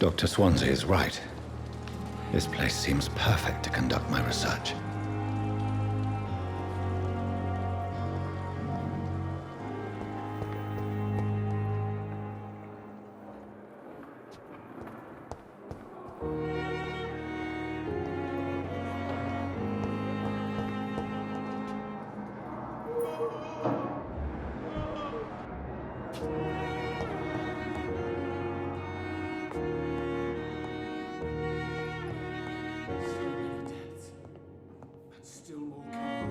Dr. Swansea is right. This place seems perfect to conduct my research.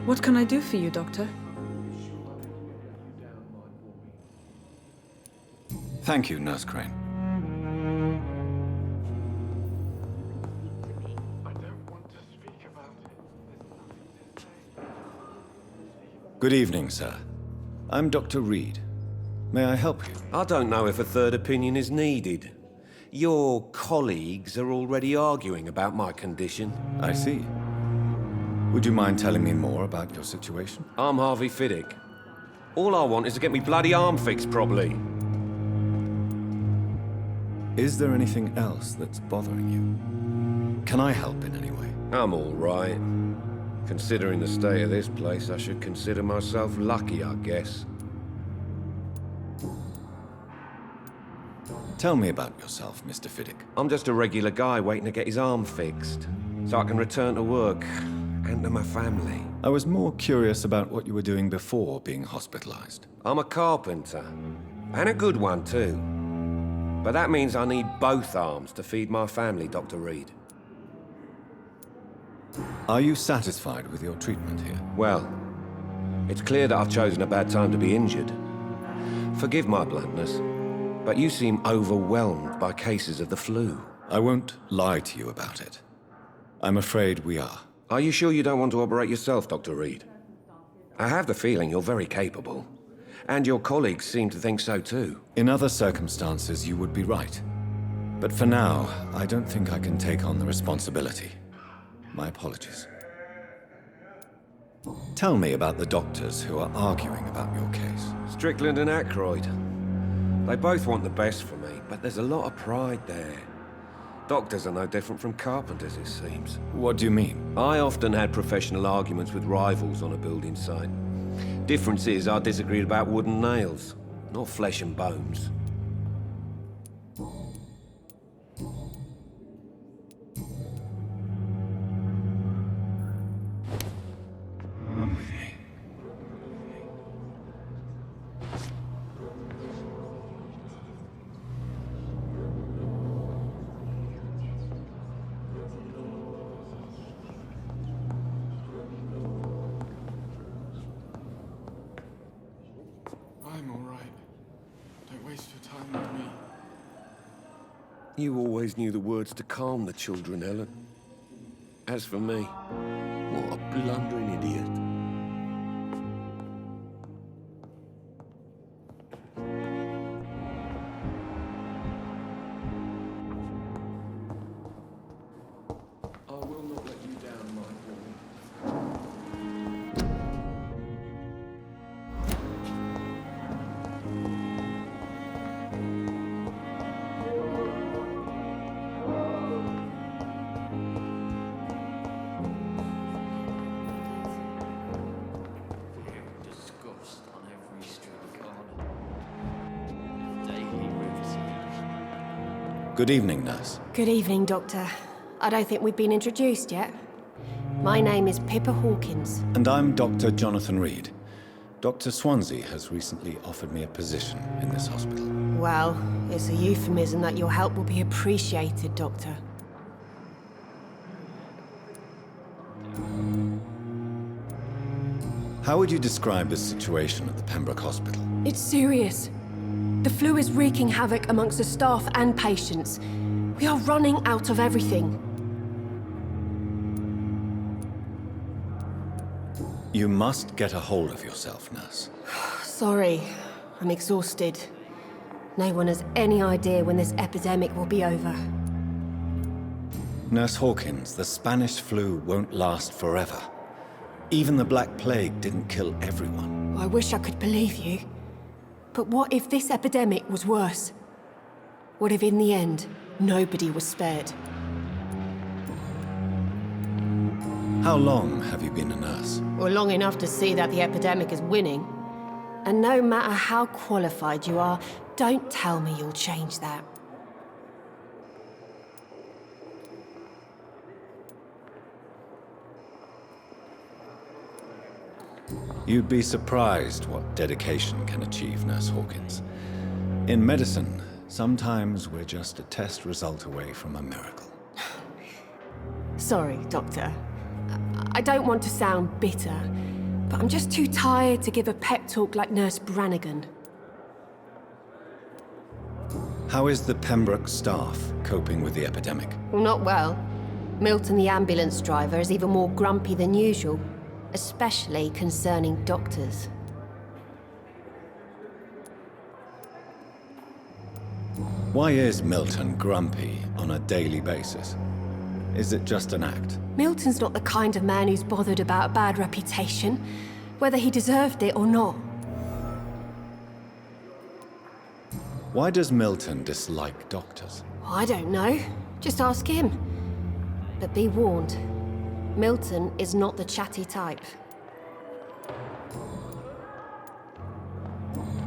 What can I do for you, Doctor? Thank you, Nurse Crane. Good evening, sir. I'm Dr. Reed. May I help you? I don't know if a third opinion is needed. Your colleagues are already arguing about my condition. I see. Would you mind telling me more about your situation? I'm Harvey Fiddick. All I want is to get me bloody arm fixed properly. Is there anything else that's bothering you? Can I help in any way? I'm all right. Considering the state of this place, I should consider myself lucky, I guess. Tell me about yourself, Mr. Fiddick. I'm just a regular guy waiting to get his arm fixed, so I can return to work and to my family. I was more curious about what you were doing before being hospitalized. I'm a carpenter, and a good one too. But that means I need both arms to feed my family, Dr. Reed. Are you satisfied with your treatment here? Well, it's clear that I've chosen a bad time to be injured. Forgive my bluntness, but you seem overwhelmed by cases of the flu. I won't lie to you about it. I'm afraid we are. Are you sure you don't want to operate yourself, Dr. Reed? I have the feeling you're very capable. And your colleagues seem to think so too. In other circumstances, you would be right. But for now, I don't think I can take on the responsibility. My apologies. Tell me about the doctors who are arguing about your case. Strickland and Aykroyd. They both want the best for me, but there's a lot of pride there. Doctors are no different from carpenters, it seems. What do you mean? I often had professional arguments with rivals on a building site. Difference is I disagreed about wooden nails, not flesh and bones. I'm all right. Don't waste your time with me. You always knew the words to calm the children, Ellen. As for me, what a blundering idiot. I will not let you down, my boy. Disgust on every street corner. Daily routine. Good evening, nurse. Good evening, Doctor. I don't think we've been introduced yet. My name is Pippa Hawkins. And I'm Dr. Jonathan Reed. Dr. Swansea has recently offered me a position in this hospital. Well, it's a euphemism that your help will be appreciated, Doctor. How would you describe the situation at the Pembroke Hospital? It's serious. The flu is wreaking havoc amongst the staff and patients. We are running out of everything. You must get a hold of yourself, nurse. Sorry, I'm exhausted. No one has any idea when this epidemic will be over. Nurse Hawkins, the Spanish flu won't last forever. Even the Black Plague didn't kill everyone. I wish I could believe you. But what if this epidemic was worse? What if in the end, nobody was spared? How long have you been a nurse? Or long enough to see that the epidemic is winning. And no matter how qualified you are, don't tell me you'll change that. You'd be surprised what dedication can achieve, Nurse Hawkins. In medicine, sometimes we're just a test result away from a miracle. Sorry, Doctor. I don't want to sound bitter, but I'm just too tired to give a pep talk like Nurse Brannigan. How is the Pembroke staff coping with the epidemic? Well, not well. Milton, the ambulance driver, is even more grumpy than usual, especially concerning doctors. Why is Milton grumpy on a daily basis? Is it just an act? Milton's not the kind of man who's bothered about a bad reputation, whether he deserved it or not. Why does Milton dislike doctors? I don't know. Just ask him. But be warned, Milton is not the chatty type.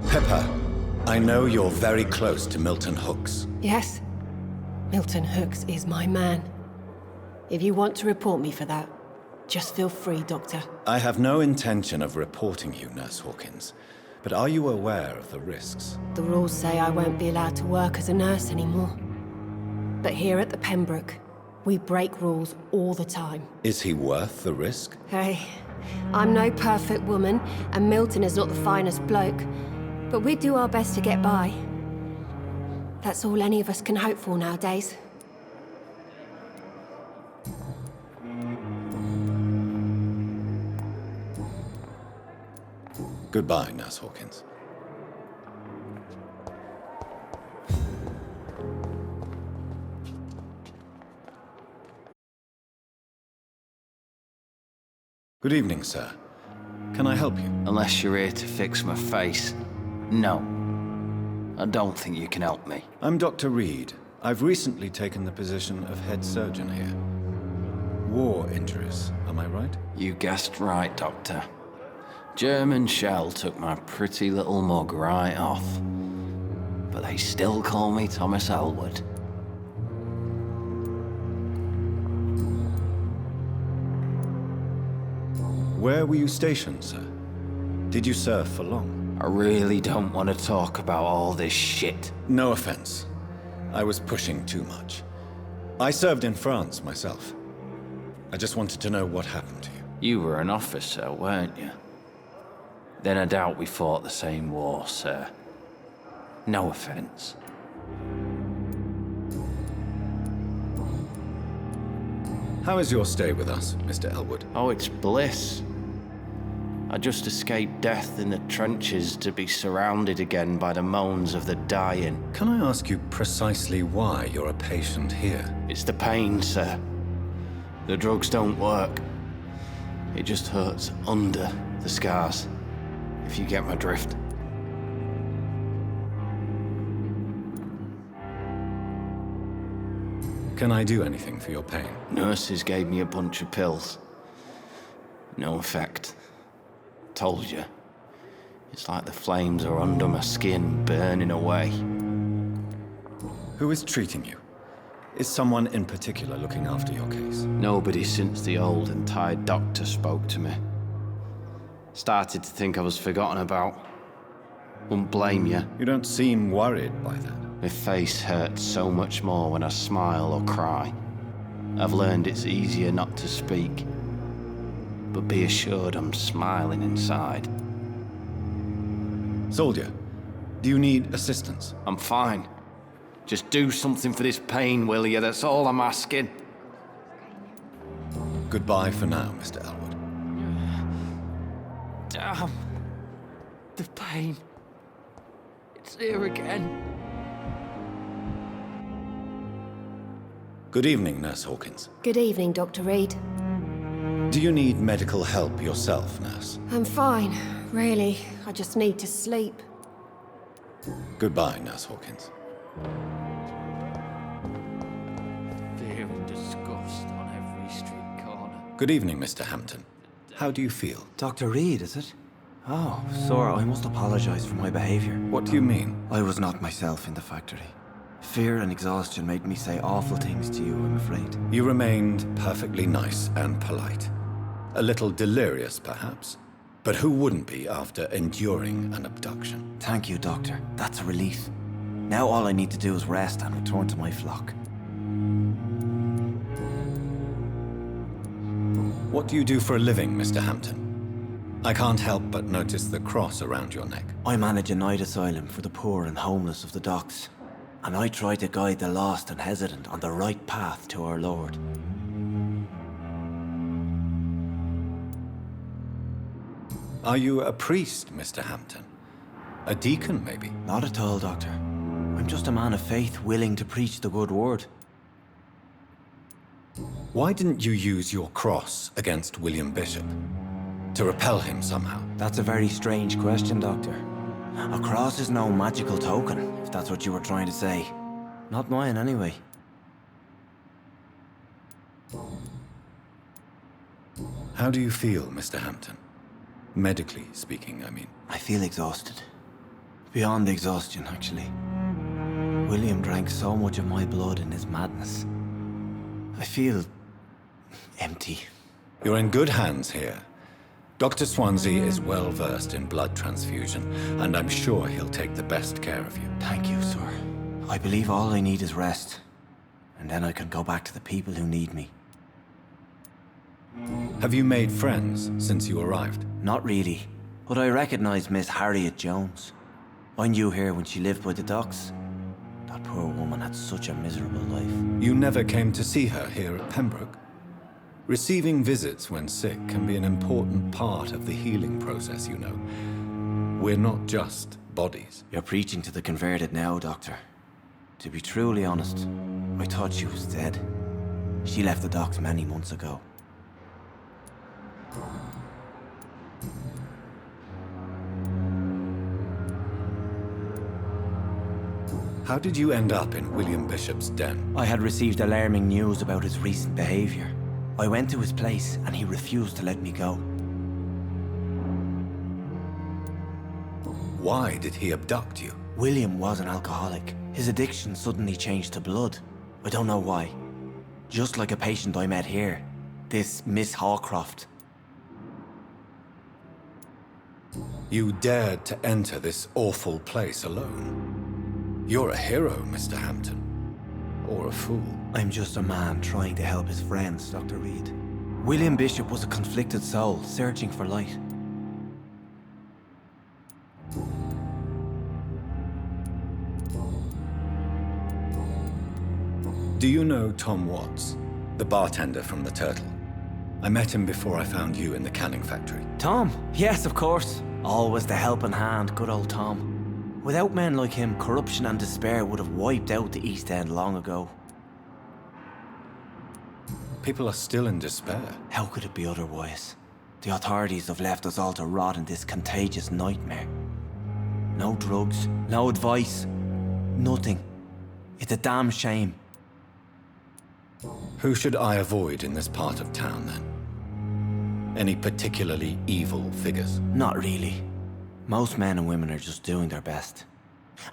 Pepper, I know you're very close to Milton Hooks. Yes, Milton Hooks is my man. If you want to report me for that, just feel free, Doctor. I have no intention of reporting you, Nurse Hawkins. But are you aware of the risks? The rules say I won't be allowed to work as a nurse anymore. But here at the Pembroke, we break rules all the time. Is he worth the risk? Hey, I'm no perfect woman, and Milton is not the finest bloke. But we do our best to get by. That's all any of us can hope for nowadays. Goodbye, Nurse Hawkins. Good evening, sir. Can I help you? Unless you're here to fix my face. No. I don't think you can help me. I'm Dr. Reed. I've recently taken the position of head surgeon here. War injuries, am I right? You guessed right, Doctor. German shell took my pretty little mug right off. But they still call me Thomas Elwood. Where were you stationed, sir? Did you serve for long? I really don't want to talk about all this shit. No offense. I was pushing too much. I served in France myself. I just wanted to know what happened to you. You were an officer, weren't you? Then I doubt we fought the same war, sir. No offense. How is your stay with us, Mr. Elwood? Oh, it's bliss. I just escaped death in the trenches to be surrounded again by the moans of the dying. Can I ask you precisely why you're a patient here? It's the pain, sir. The drugs don't work. It just hurts under the scars, if you get my drift. Can I do anything for your pain? Nurses gave me a bunch of pills. No effect. Told you. It's like the flames are under my skin, burning away. Who is treating you? Is someone in particular looking after your case? Nobody since the old and tired doctor spoke to me. Started to think I was forgotten about. Wouldn't blame you. You don't seem worried by that. My face hurts so much more when I smile or cry. I've learned it's easier not to speak. But be assured I'm smiling inside. Soldier, do you need assistance? I'm fine. Just do something for this pain, will you? That's all I'm asking. Goodbye for now, Mr. Elwood. Damn. The pain. It's here again. Good evening, Nurse Hawkins. Good evening, Dr. Reed. Do you need medical help yourself, nurse? I'm fine, really. I just need to sleep. Goodbye, Nurse Hawkins. Good evening, Mr. Hampton. How do you feel? Dr. Reed, is it? Oh, sir, I must apologize for my behavior. What do you mean? I was not myself in the factory. Fear and exhaustion made me say awful things to you, I'm afraid. You remained perfectly nice and polite. A little delirious, perhaps. But who wouldn't be after enduring an abduction? Thank you, Doctor. That's a relief. Now all I need to do is rest and return to my flock. What do you do for a living, Mr. Hampton? I can't help but notice the cross around your neck. I manage a night asylum for the poor and homeless of the docks, and I try to guide the lost and hesitant on the right path to our Lord. Are you a priest, Mr. Hampton? A deacon, maybe? Not at all, Doctor. I'm just a man of faith willing to preach the good word. Why didn't you use your cross against William Bishop? To repel him somehow? That's a very strange question, Doctor. A cross is no magical token, if that's what you were trying to say. Not mine, anyway. How do you feel, Mr. Hampton? Medically speaking, I mean. I feel exhausted. Beyond exhaustion, actually. William drank so much of my blood in his madness. I feel empty. You're in good hands here. Dr. Swansea is well versed in blood transfusion, and I'm sure he'll take the best care of you. Thank you, sir. I believe all I need is rest, and then I can go back to the people who need me. Have you made friends since you arrived? Not really, but I recognize Miss Harriet Jones. I knew her when she lived by the docks. That poor woman had such a miserable life. You never came to see her here at Pembroke? Receiving visits when sick can be an important part of the healing process, you know. We're not just bodies. You're preaching to the converted now, Doctor. To be truly honest, I thought she was dead. She left the docks many months ago. How did you end up in William Bishop's den? I had received alarming news about his recent behavior. I went to his place and he refused to let me go. Why did he abduct you? William was an alcoholic. His addiction suddenly changed to blood. I don't know why. Just like a patient I met here. This Miss Hawcroft. You dared to enter this awful place alone. You're a hero, Mr. Hampton. Or a fool. I'm just a man trying to help his friends, Dr. Reed. William Bishop was a conflicted soul, searching for light. Do you know Tom Watts, the bartender from the Turtle? I met him before I found you in the canning factory. Tom? Yes, of course. Always the helping hand, good old Tom. Without men like him, corruption and despair would have wiped out the East End long ago. People are still in despair. How could it be otherwise? The authorities have left us all to rot in this contagious nightmare. No drugs, no advice, nothing. It's a damn shame. Who should I avoid in this part of town, then? Any particularly evil figures? Not really. Most men and women are just doing their best.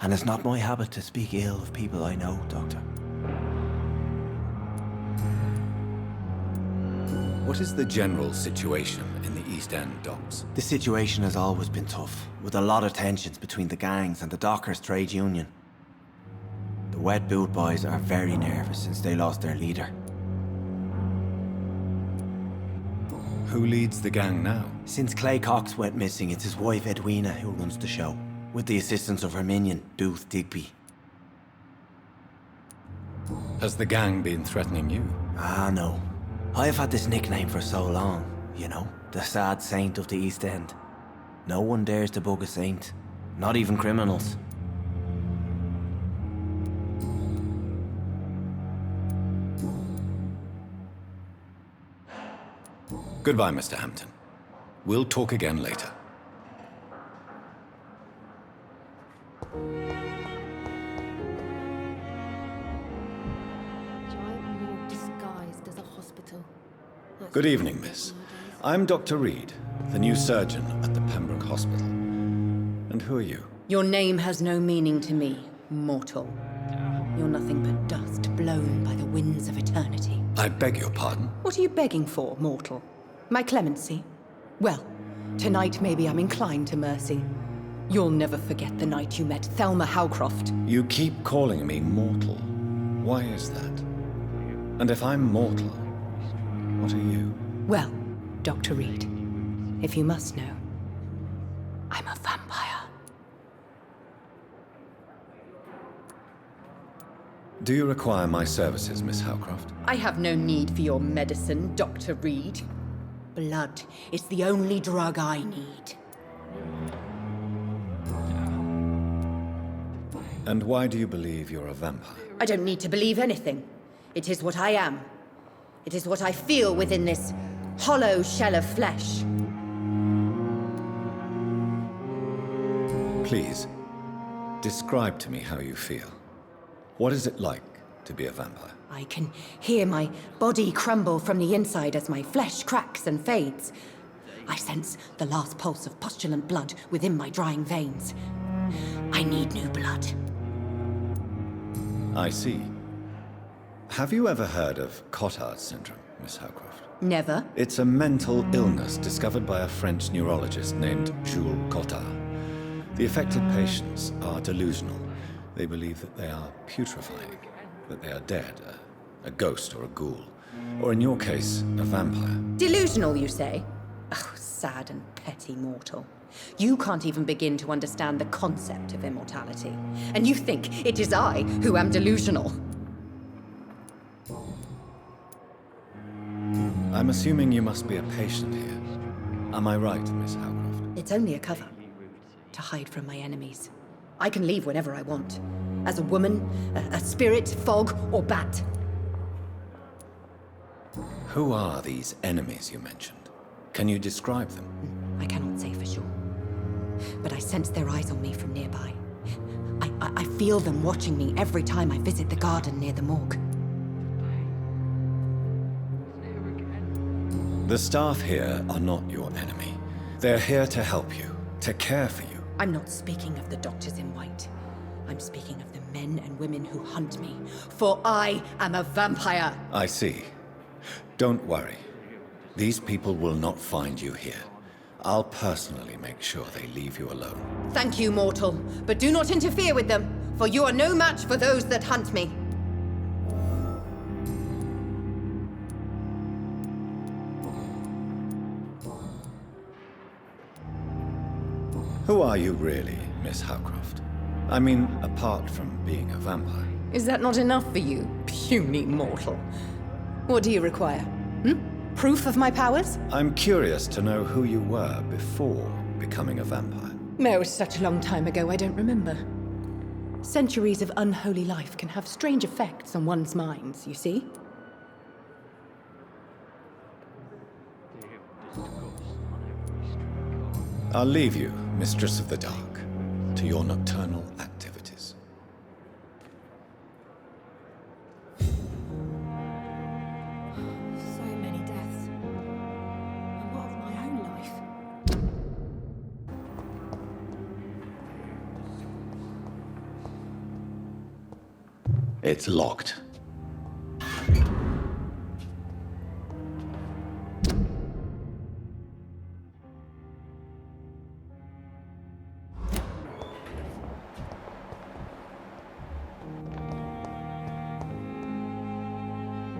And it's not my habit to speak ill of people I know, Doctor. What is the general situation in the East End docks? The situation has always been tough, with a lot of tensions between the gangs and the dockers' trade union. The wet boot boys are very nervous since they lost their leader. Who leads the gang now? Since Clay Cox went missing, it's his wife Edwina who runs the show, with the assistance of her minion, Booth Digby. Has the gang been threatening you? Ah, no. I've had this nickname for so long, you know, the sad saint of the East End. No one dares to bug a saint, not even criminals. Goodbye, Mr. Hampton. We'll talk again later. Giant morgue disguised as a hospital. That Good evening, miss. I'm Dr. Reed, the new surgeon at the Pembroke Hospital. And who are you? Your name has no meaning to me, mortal. You're nothing but dust blown by the winds of eternity. I beg your pardon? What are you begging for, mortal? My clemency? Well, tonight maybe I'm inclined to mercy. You'll never forget the night you met Thelma Howcroft. You keep calling me mortal. Why is that? And if I'm mortal, what are you? Well, Dr. Reed, if you must know, I'm a vampire. Do you require my services, Miss Howcroft? I have no need for your medicine, Dr. Reed. Blood is the only drug I need. And why do you believe you're a vampire? I don't need to believe anything. It is what I am. It is what I feel within this hollow shell of flesh. Please, describe to me how you feel. What is it like to be a vampire? I can hear my body crumble from the inside as my flesh cracks and fades. I sense the last pulse of postulant blood within my drying veins. I need new blood. I see. Have you ever heard of Cotard syndrome, Miss Howcroft? Never. It's a mental illness discovered by a French neurologist named Jules Cotard. The affected patients are delusional. They believe that they are putrefying, that they are dead, a ghost or a ghoul, or in your case, a vampire. Delusional, you say? Oh, sad and petty mortal. You can't even begin to understand the concept of immortality. And you think it is I who am delusional. I'm assuming you must be a patient here. Am I right, Miss Howcroft? It's only a cover. To hide from my enemies. I can leave whenever I want. As a woman, a spirit, fog, or bat. Who are these enemies you mentioned? Can you describe them? I cannot say for sure. But I sense their eyes on me from nearby. I feel them watching me every time I visit the garden near the morgue. The staff here are not your enemy. They're here to help you, to care for you. I'm not speaking of the doctors in white. I'm speaking of the men and women who hunt me. For I am a vampire! I see. Don't worry. These people will not find you here. I'll personally make sure they leave you alone. Thank you, mortal. But do not interfere with them, for you are no match for those that hunt me. Who are you really, Miss Howcroft? I mean, apart from being a vampire. Is that not enough for you, puny mortal? What do you require? Proof of my powers? I'm curious to know who you were before becoming a vampire. No, it was such a long time ago, I don't remember. Centuries of unholy life can have strange effects on one's minds, you see? I'll leave you, Mistress of the Dark, to your nocturnal activities. So many deaths. And what of my own life? It's locked.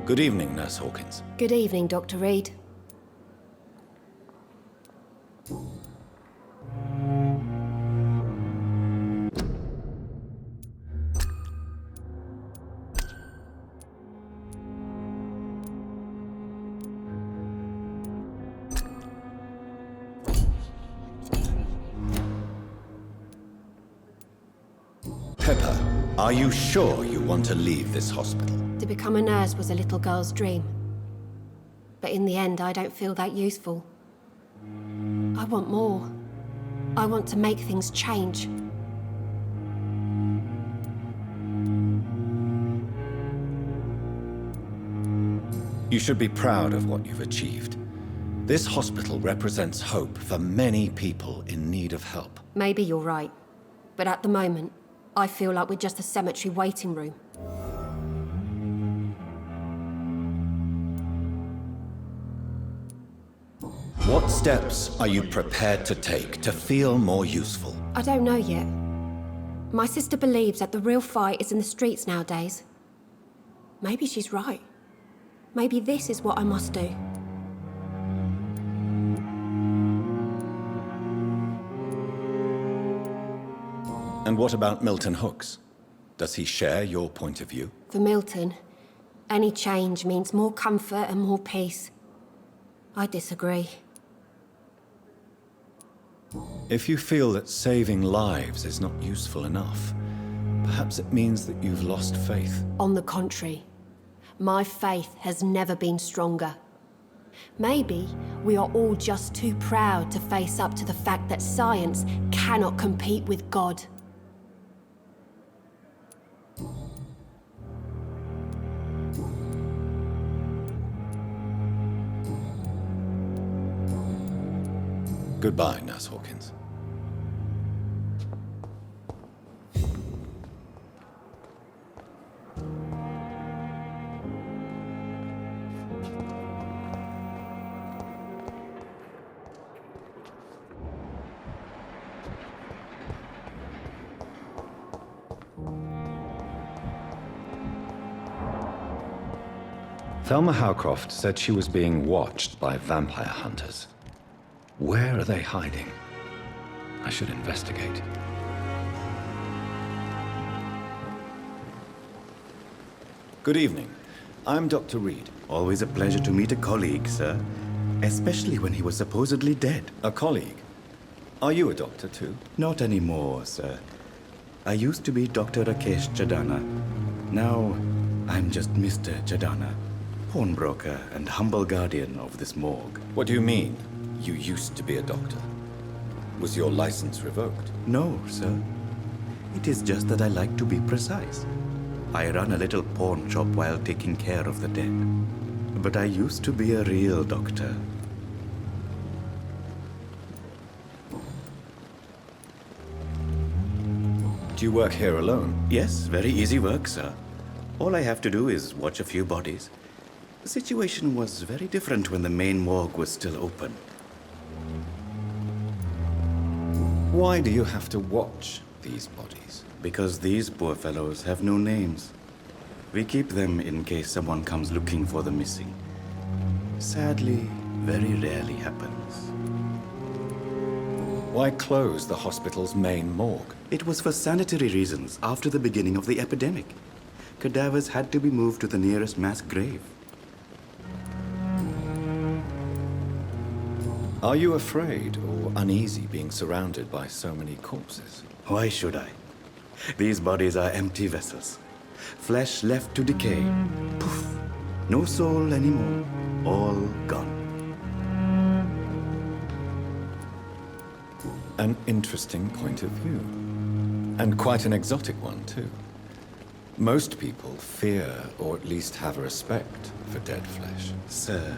Good evening, Nurse Hawkins. Good evening, Dr. Reed. Pepper, are you sure you want to leave this hospital? To become a nurse was a little girl's dream. But in the end, I don't feel that useful. I want more. I want to make things change. You should be proud of what you've achieved. This hospital represents hope for many people in need of help. Maybe you're right. But at the moment, I feel like we're just a cemetery waiting room. What steps are you prepared to take to feel more useful? I don't know yet. My sister believes that the real fight is in the streets nowadays. Maybe she's right. Maybe this is what I must do. And what about Milton Hooks? Does he share your point of view? For Milton, any change means more comfort and more peace. I disagree. If you feel that saving lives is not useful enough, perhaps it means that you've lost faith. On the contrary, my faith has never been stronger. Maybe we are all just too proud to face up to the fact that science cannot compete with God. Goodbye, Nurse Hawkins. Thelma Howcroft said she was being watched by vampire hunters. Where are they hiding? I should investigate. Good evening. I'm Dr. Reed. Always a pleasure to meet a colleague, sir. Especially when he was supposedly dead. A colleague? Are you a doctor too? Not anymore, sir. I used to be Dr. Rakesh Chadana. Now, I'm just Mr. Chadana, pawnbroker and humble guardian of this morgue. What do you mean? You used to be a doctor. Was your license revoked? No, sir. It is just that I like to be precise. I run a little pawn shop while taking care of the dead. But I used to be a real doctor. Do you work here alone? Yes, very easy work, sir. All I have to do is watch a few bodies. The situation was very different when the main morgue was still open. Why do you have to watch these bodies? Because these poor fellows have no names. We keep them in case someone comes looking for the missing. Sadly, very rarely happens. Why close the hospital's main morgue? It was for sanitary reasons after the beginning of the epidemic. Cadavers had to be moved to the nearest mass grave. Are you afraid or uneasy being surrounded by so many corpses? Why should I? These bodies are empty vessels. Flesh left to decay. Poof. No soul anymore. All gone. An interesting point of view. And quite an exotic one, too. Most people fear, or at least have a respect, for dead flesh. Sir,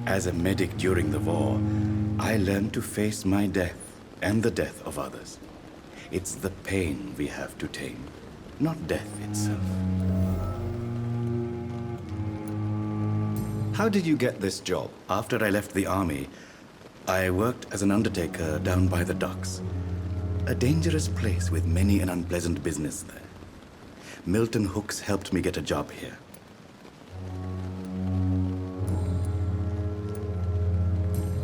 as a medic during the war, I learned to face my death and the death of others. It's the pain we have to tame, not death itself. How did you get this job? After I left the army, I worked as an undertaker down by the docks. A dangerous place with many an unpleasant business there. Milton Hooks helped me get a job here.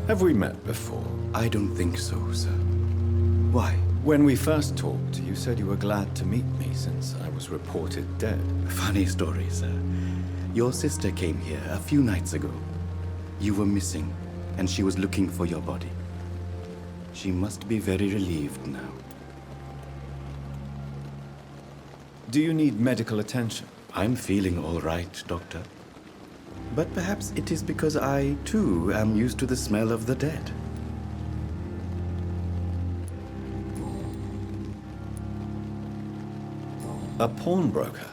Have we met before? I don't think so, sir. Why? When we first talked, you said you were glad to meet me since I was reported dead. Funny story, sir. Your sister came here a few nights ago. You were missing, and she was looking for your body. She must be very relieved now. Do you need medical attention? I'm feeling all right, Doctor. But perhaps it is because I, too, am used to the smell of the dead. A pawnbroker?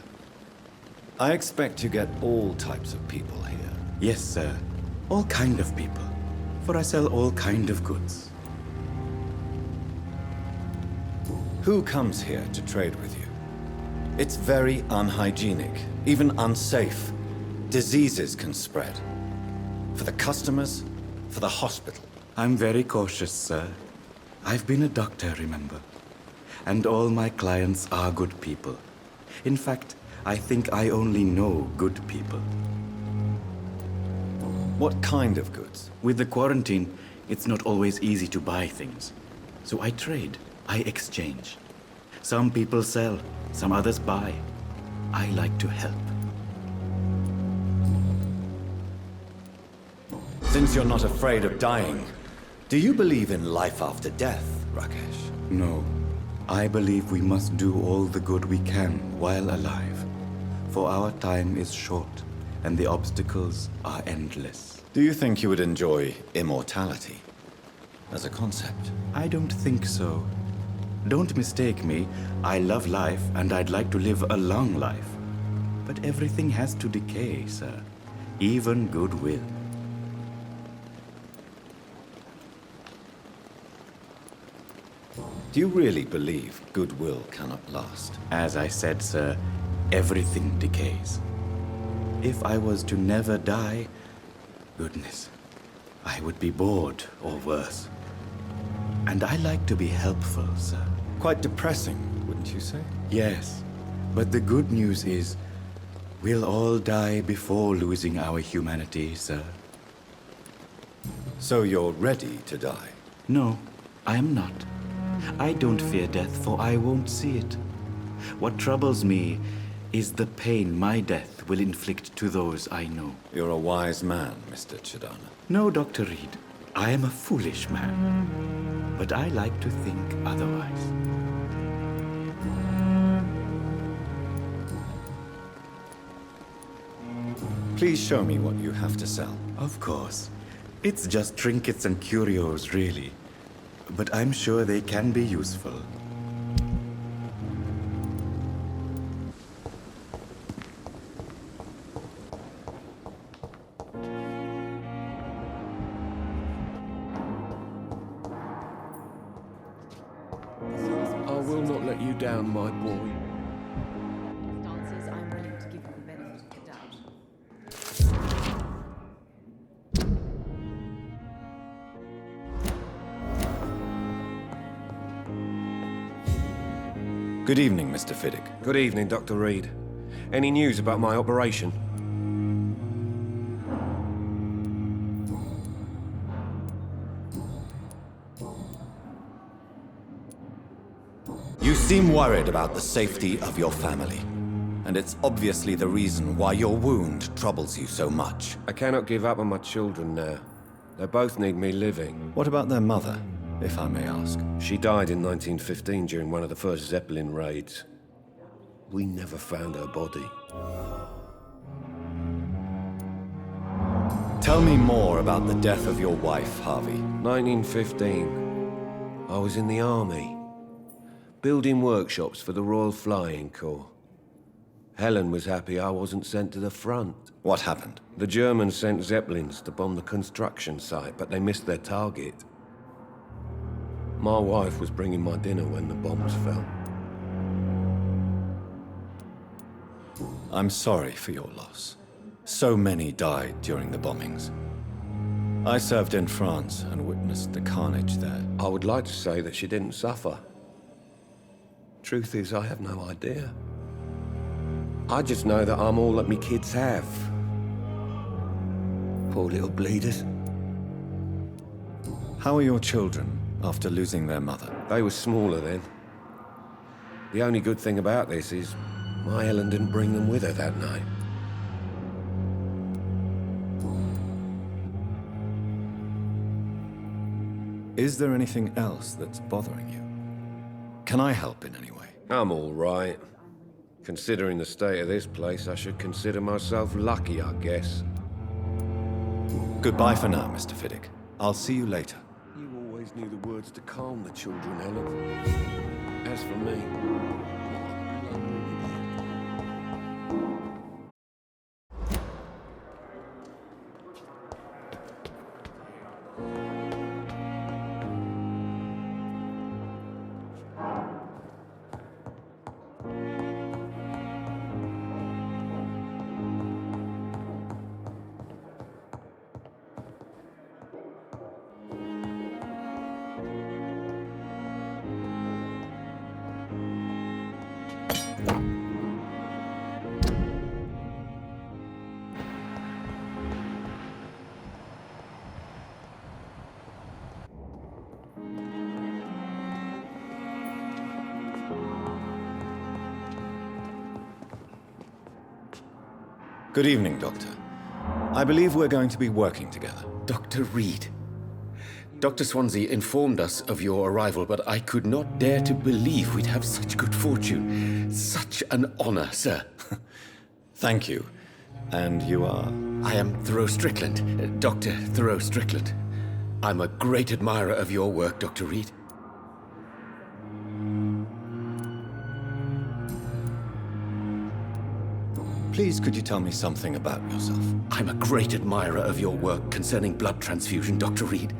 I expect you get all types of people here. Yes, sir. All kind of people. For I sell all kind of goods. Who comes here to trade with you? It's very unhygienic, even unsafe. Diseases can spread. For the customers, for the hospital. I'm very cautious, sir. I've been a doctor, remember? And all my clients are good people. In fact, I think I only know good people. What kind of goods? With the quarantine, it's not always easy to buy things. So I trade, I exchange. Some people sell, some others buy. I like to help. Since you're not afraid of dying, do you believe in life after death, Rakesh? No. I believe we must do all the good we can while alive. For our time is short, and the obstacles are endless. Do you think you would enjoy immortality as a concept? I don't think so. Don't mistake me. I love life, and I'd like to live a long life. But everything has to decay, sir. Even goodwill. Do you really believe goodwill cannot last? As I said, sir, everything decays. If I was to never die, goodness, I would be bored or worse. And I like to be helpful, sir. Quite depressing, wouldn't you say? Yes, but the good news is, we'll all die before losing our humanity, sir. So you're ready to die? No, I am not. I don't fear death, for I won't see it. What troubles me is the pain my death will inflict to those I know. You're a wise man, Mr. Chidana. No, Dr. Reed. I am a foolish man. But I like to think otherwise. Please show me what you have to sell. Of course. It's just trinkets and curios, really. But I'm sure they can be useful. I will not let you down, my boy. I'm willing to give you the benefit of the doubt. Good evening, Mr. Fiddick. Good evening, Dr. Reed. Any news about my operation? You seem worried about the safety of your family. And it's obviously the reason why your wound troubles you so much. I cannot give up on my children now. They both need me living. What about their mother, if I may ask? She died in 1915 during one of the first Zeppelin raids. We never found her body. Tell me more about the death of your wife, Harvey. 1915. I was in the army, building workshops for the Royal Flying Corps. Helen was happy I wasn't sent to the front. What happened? The Germans sent Zeppelins to bomb the construction site, but they missed their target. My wife was bringing my dinner when the bombs fell. I'm sorry for your loss. So many died during the bombings. I served in France and witnessed the carnage there. I would like to say that she didn't suffer. Truth is, I have no idea. I just know that I'm all that me kids have. Poor little bleeders. How are your children after losing their mother? They were smaller then. The only good thing about this is my Helen didn't bring them with her that night. Is there anything else that's bothering you? Can I help in any way? I'm all right. Considering the state of this place, I should consider myself lucky, I guess. Goodbye for now, Mr. Fiddick. I'll see you later. You always knew the words to calm the children, Helen. As for me... Good evening, Doctor. I believe we're going to be working together. Dr. Reed. Dr. Swansea informed us of your arrival, but I could not dare to believe we'd have such good fortune. Such an honor, sir. Thank you. And you are? I am Thoreau Strickland, Dr. Thoreau Strickland. I'm a great admirer of your work, Dr. Reed. Please, could you tell me something about yourself? I'm a great admirer of your work concerning blood transfusion, Dr. Reed.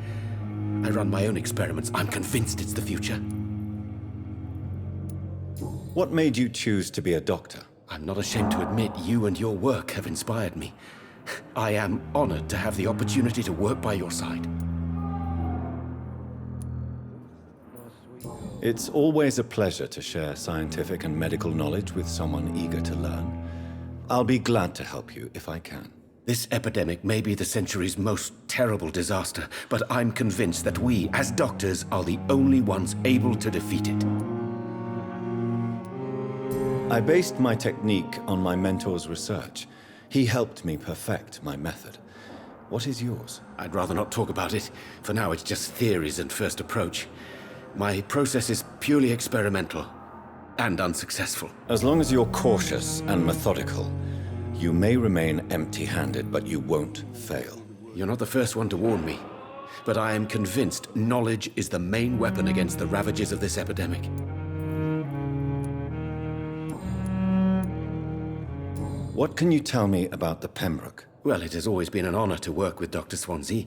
I run my own experiments. I'm convinced it's the future. What made you choose to be a doctor? I'm not ashamed to admit you and your work have inspired me. I am honored to have the opportunity to work by your side. It's always a pleasure to share scientific and medical knowledge with someone eager to learn. I'll be glad to help you if I can. This epidemic may be the century's most terrible disaster, but I'm convinced that we, as doctors, are the only ones able to defeat it. I based my technique on my mentor's research. He helped me perfect my method. What is yours? I'd rather not talk about it. For now, it's just theories and first approach. My process is purely experimental and unsuccessful. As long as you're cautious and methodical, you may remain empty-handed, but you won't fail. You're not the first one to warn me, but I am convinced knowledge is the main weapon against the ravages of this epidemic. What can you tell me about the Pembroke? Well, it has always been an honor to work with Dr. Swansea.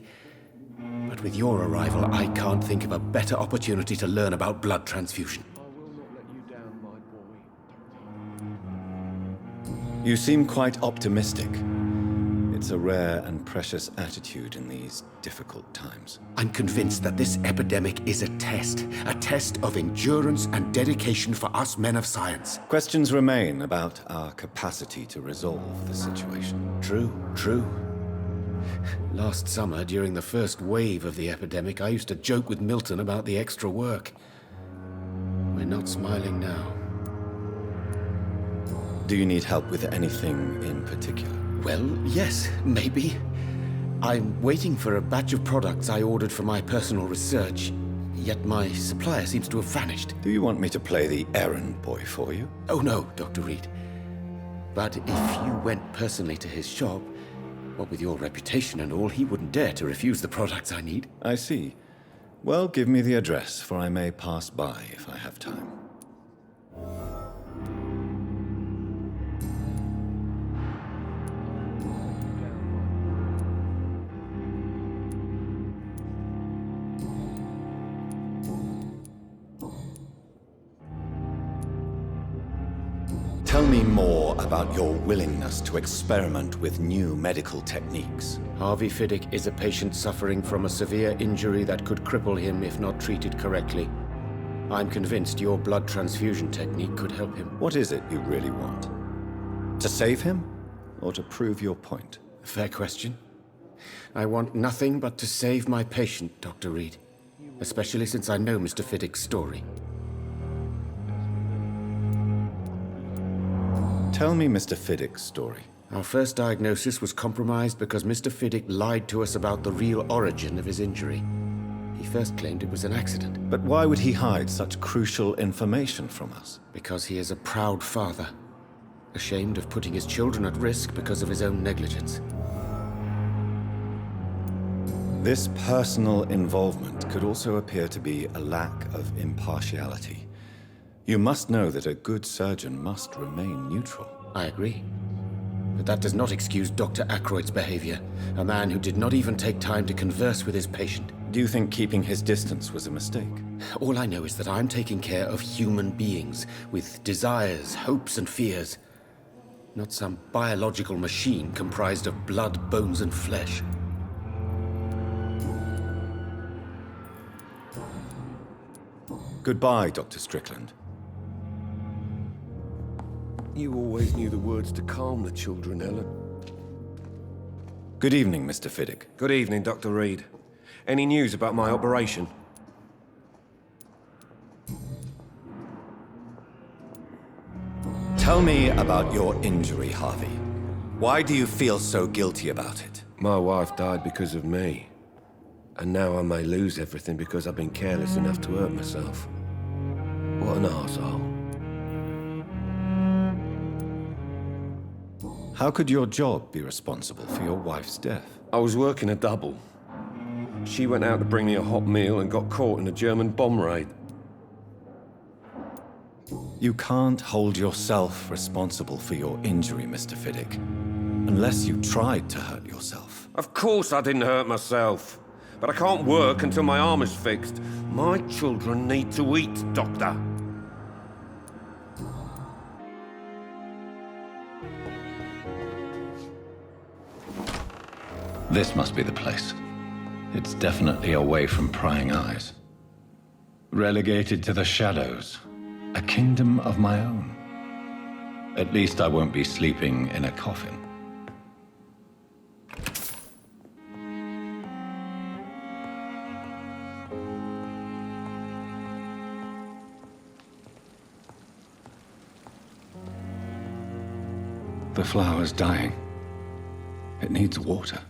But with your arrival, I can't think of a better opportunity to learn about blood transfusion. I will not let you down, my boy. You seem quite optimistic. It's a rare and precious attitude in these difficult times. I'm convinced that this epidemic is a test of endurance and dedication for us men of science. Questions remain about our capacity to resolve the situation. True. Last summer, during the first wave of the epidemic, I used to joke with Milton about the extra work. We're not smiling now. Do you need help with anything in particular? Well, yes, maybe. I'm waiting for a batch of products I ordered for my personal research, yet my supplier seems to have vanished. Do you want me to play the errand boy for you? Oh no, Dr. Reed. But if you went personally to his shop, what with your reputation and all, he wouldn't dare to refuse the products I need. I see. Well, give me the address, for I may pass by if I have time. Tell me more about your willingness to experiment with new medical techniques. Harvey Fiddick is a patient suffering from a severe injury that could cripple him if not treated correctly. I'm convinced your blood transfusion technique could help him. What is it you really want? To save him, or to prove your point? Fair question. I want nothing but to save my patient, Dr. Reed. Especially since I know Mr. Fiddick's story. Tell me Mr. Fiddick's story. Our first diagnosis was compromised because Mr. Fiddick lied to us about the real origin of his injury. He first claimed it was an accident. But why would he hide such crucial information from us? Because he is a proud father, ashamed of putting his children at risk because of his own negligence. This personal involvement could also appear to be a lack of impartiality. You must know that a good surgeon must remain neutral. I agree. But that does not excuse Dr. Ackroyd's behavior, a man who did not even take time to converse with his patient. Do you think keeping his distance was a mistake? All I know is that I'm taking care of human beings with desires, hopes, and fears. Not some biological machine comprised of blood, bones, and flesh. Goodbye, Dr. Strickland. You always knew the words to calm the children, Ellen. Good evening, Mr. Fiddick. Good evening, Dr. Reed. Any news about my operation? Tell me about your injury, Harvey. Why do you feel so guilty about it? My wife died because of me. And now I may lose everything because I've been careless enough to hurt myself. What an arsehole. How could your job be responsible for your wife's death? I was working a double. She went out to bring me a hot meal and got caught in a German bomb raid. You can't hold yourself responsible for your injury, Mr. Fiddick, unless you tried to hurt yourself. Of course I didn't hurt myself. But I can't work until my arm is fixed. My children need to eat, Doctor. This must be the place. It's definitely away from prying eyes. Relegated to the shadows. A kingdom of my own. At least I won't be sleeping in a coffin. The flower's dying. It needs water.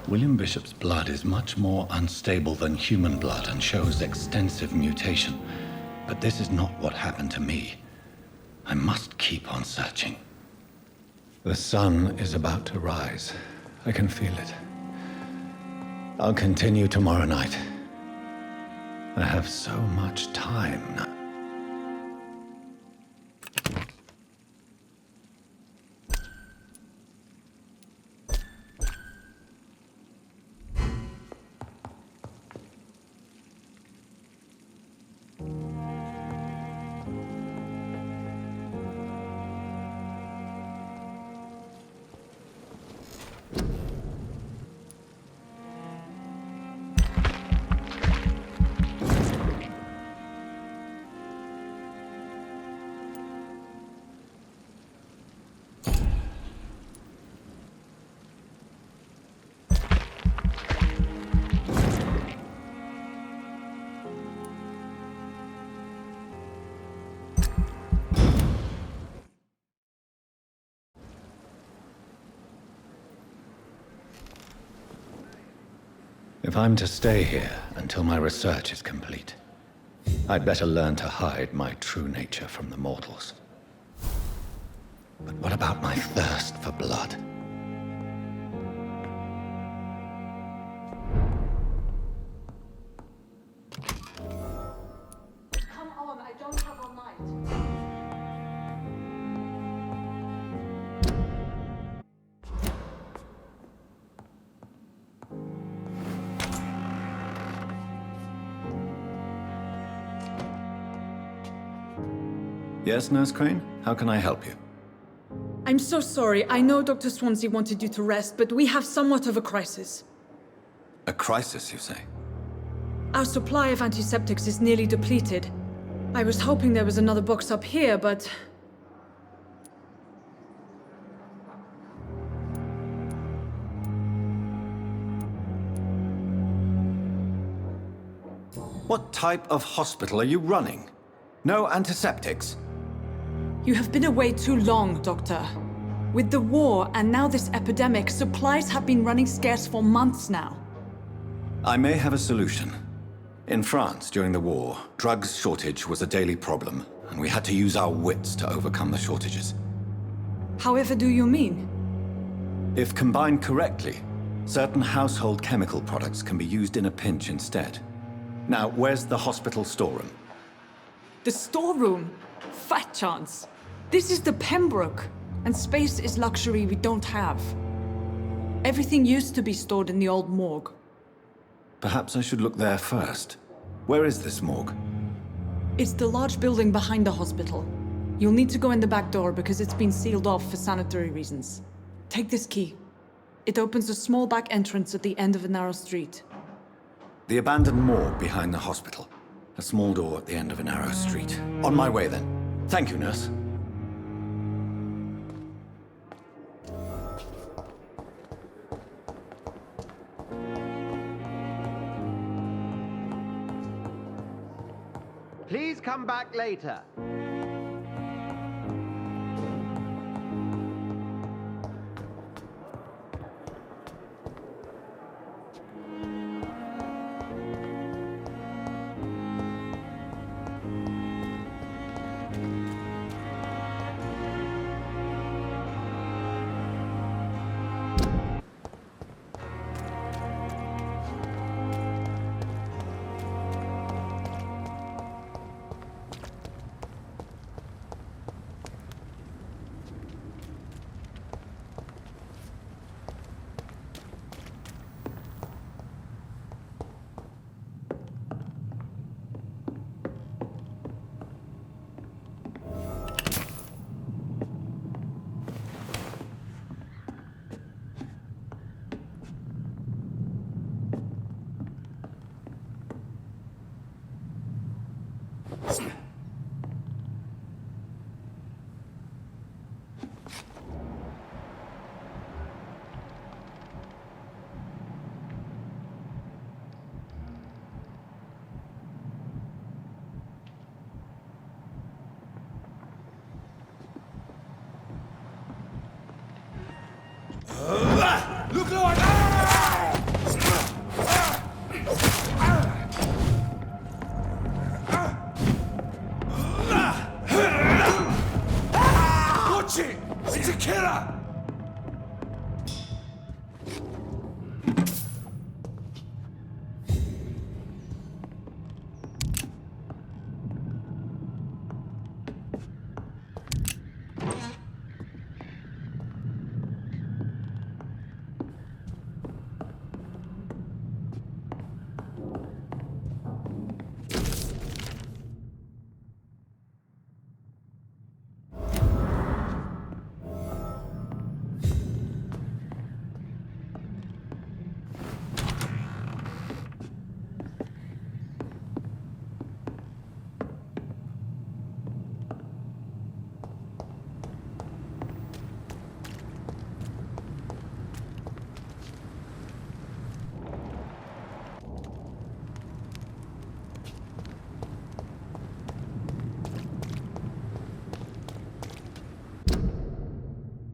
William Bishop's blood is much more unstable than human blood and shows extensive mutation. But this is not what happened to me. I must keep on searching. The sun is about to rise. I can feel it. I'll continue tomorrow night. I have so much time now. If I'm to stay here until my research is complete, I'd better learn to hide my true nature from the mortals. But what about my thirst for blood? Come on, I don't have all night. Yes, Nurse Crane? How can I help you? I'm so sorry. I know Dr. Swansea wanted you to rest, but we have somewhat of a crisis. A crisis, you say? Our supply of antiseptics is nearly depleted. I was hoping there was another box up here, but... What type of hospital are you running? No antiseptics? You have been away too long, Doctor. With the war and now this epidemic, supplies have been running scarce for months now. I may have a solution. In France, during the war, drugs shortage was a daily problem, and we had to use our wits to overcome the shortages. However do you mean? If combined correctly, certain household chemical products can be used in a pinch instead. Now, where's the hospital storeroom? The storeroom? Fat chance. This is the Pembroke, and space is luxury we don't have. Everything used to be stored in the old morgue. Perhaps I should look there first. Where is this morgue? It's the large building behind the hospital. You'll need to go in the back door because it's been sealed off for sanitary reasons. Take this key. It opens a small back entrance at the end of a narrow street. The abandoned morgue behind the hospital. A small door at the end of a narrow street. On my way, then. Thank you, nurse. Please come back later.